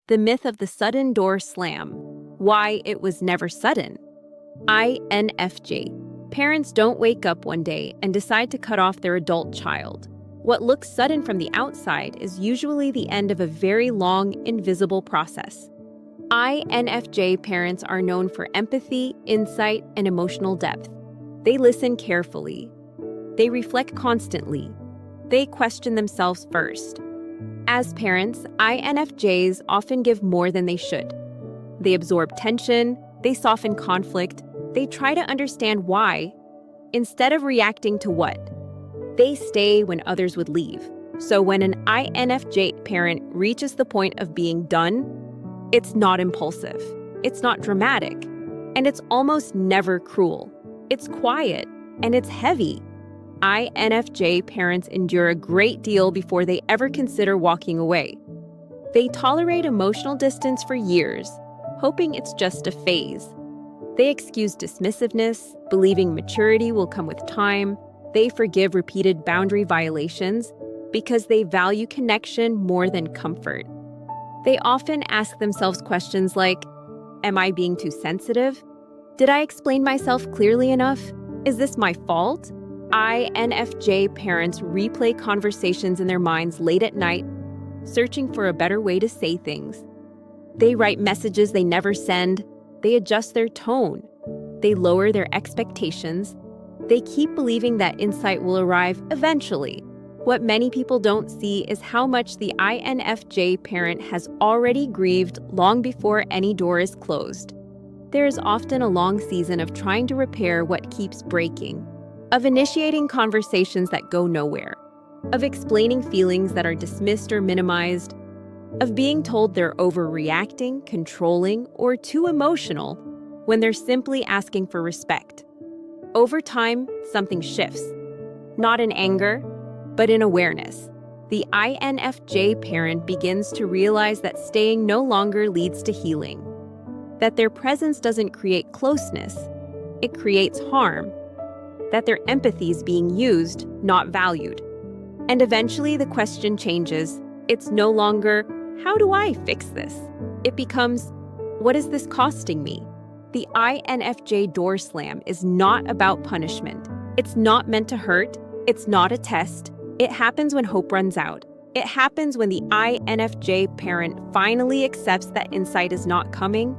The myth of the sudden door slam. Why it was never sudden. INFJ. Parents don't wake up one day and decide to cut off their adult child. What looks sudden from the outside is usually the end of a very long, invisible process. INFJ parents are known for empathy, insight, and emotional depth. They listen carefully. They reflect constantly. They question themselves first. As parents, INFJs often give more than they should. They absorb tension, they soften conflict, they try to understand why, instead of reacting to what. They stay when others would leave. So when an INFJ parent reaches the point of being done, it's not impulsive, it's not dramatic, and it's almost never cruel. It's quiet, and it's heavy. INFJ parents endure a great deal before they ever consider walking away. They tolerate emotional distance for years, hoping it's just a phase. They excuse dismissiveness, believing maturity will come with time. They forgive repeated boundary violations because they value connection more than comfort. They often ask themselves questions like, am I being too sensitive? Did I explain myself clearly enough? Is this my fault? INFJ parents replay conversations in their minds late at night, searching for a better way to say things. They write messages they never send. They adjust their tone. They lower their expectations. They keep believing that insight will arrive eventually. What many people don't see is how much the INFJ parent has already grieved long before any door is closed. There is often a long season of trying to repair what keeps breaking, of initiating conversations that go nowhere, of explaining feelings that are dismissed or minimized, of being told they're overreacting, controlling, or too emotional when they're simply asking for respect. Over time, something shifts, not in anger, but in awareness. The INFJ parent begins to realize that staying no longer leads to healing, that their presence doesn't create closeness, it creates harm, that their empathy is being used, not valued. And eventually the question changes. It's no longer, how do I fix this? It becomes, what is this costing me? The INFJ door slam is not about punishment. It's not meant to hurt. It's not a test. It happens when hope runs out. It happens when the INFJ parent finally accepts that insight is not coming,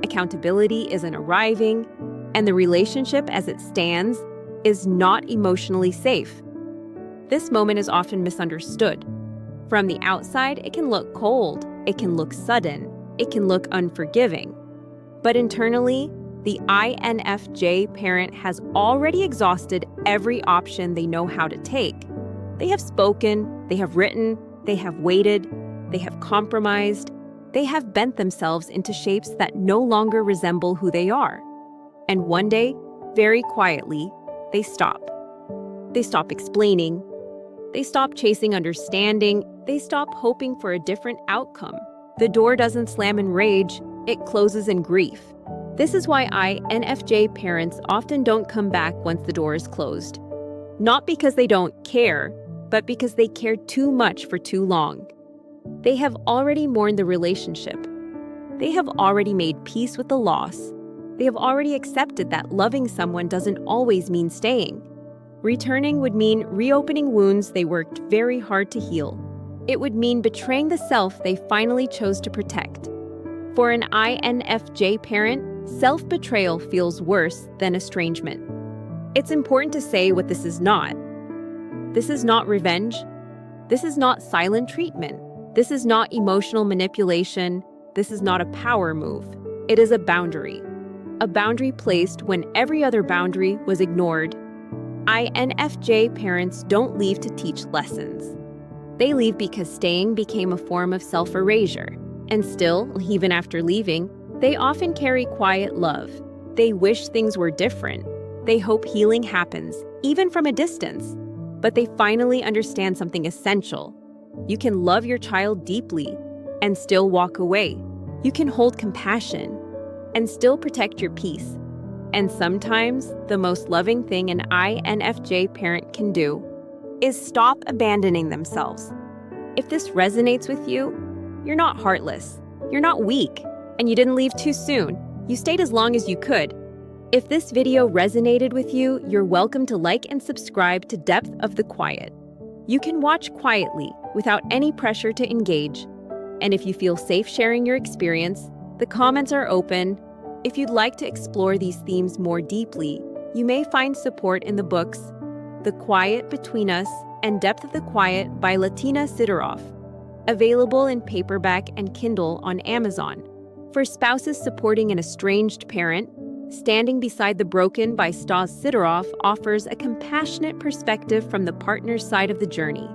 accountability isn't arriving, and the relationship as it stands is not emotionally safe. This moment is often misunderstood. From the outside, it can look cold, it can look sudden, it can look unforgiving. But internally, the INFJ parent has already exhausted every option they know how to take. They have spoken, they have written, they have waited, they have compromised, they have bent themselves into shapes that no longer resemble who they are. And one day, very quietly, they stop. They stop explaining. They stop chasing understanding. They stop hoping for a different outcome. The door doesn't slam in rage, it closes in grief. This is why INFJ parents often don't come back once the door is closed. Not because they don't care, but because they cared too much for too long. They have already mourned the relationship. They have already made peace with the loss. They have already accepted that loving someone doesn't always mean staying. Returning would mean reopening wounds they worked very hard to heal. It would mean betraying the self they finally chose to protect. For an INFJ parent, self-betrayal feels worse than estrangement. It's important to say what this is not. This is not revenge. This is not silent treatment. This is not emotional manipulation. This is not a power move. It is a boundary. A boundary placed when every other boundary was ignored. INFJ parents don't leave to teach lessons. They leave because staying became a form of self-erasure. And still, even after leaving, they often carry quiet love. They wish things were different. They hope healing happens, even from a distance. But they finally understand something essential. You can love your child deeply and still walk away. You can hold compassion and still protect your peace. And sometimes, the most loving thing an INFJ parent can do is stop abandoning themselves. If this resonates with you, you're not heartless. You're not weak, and you didn't leave too soon. You stayed as long as you could. If this video resonated with you, you're welcome to like and subscribe to Depth of the Quiet. You can watch quietly, without any pressure to engage. And if you feel safe sharing your experience, the comments are open. If you'd like to explore these themes more deeply, you may find support in the books The Quiet Between Us and Depth of the Quiet by Latina Sidoroff, available in paperback and Kindle on Amazon. For spouses supporting an estranged parent, Standing Beside the Broken by Stas Sidoroff offers a compassionate perspective from the partner's side of the journey.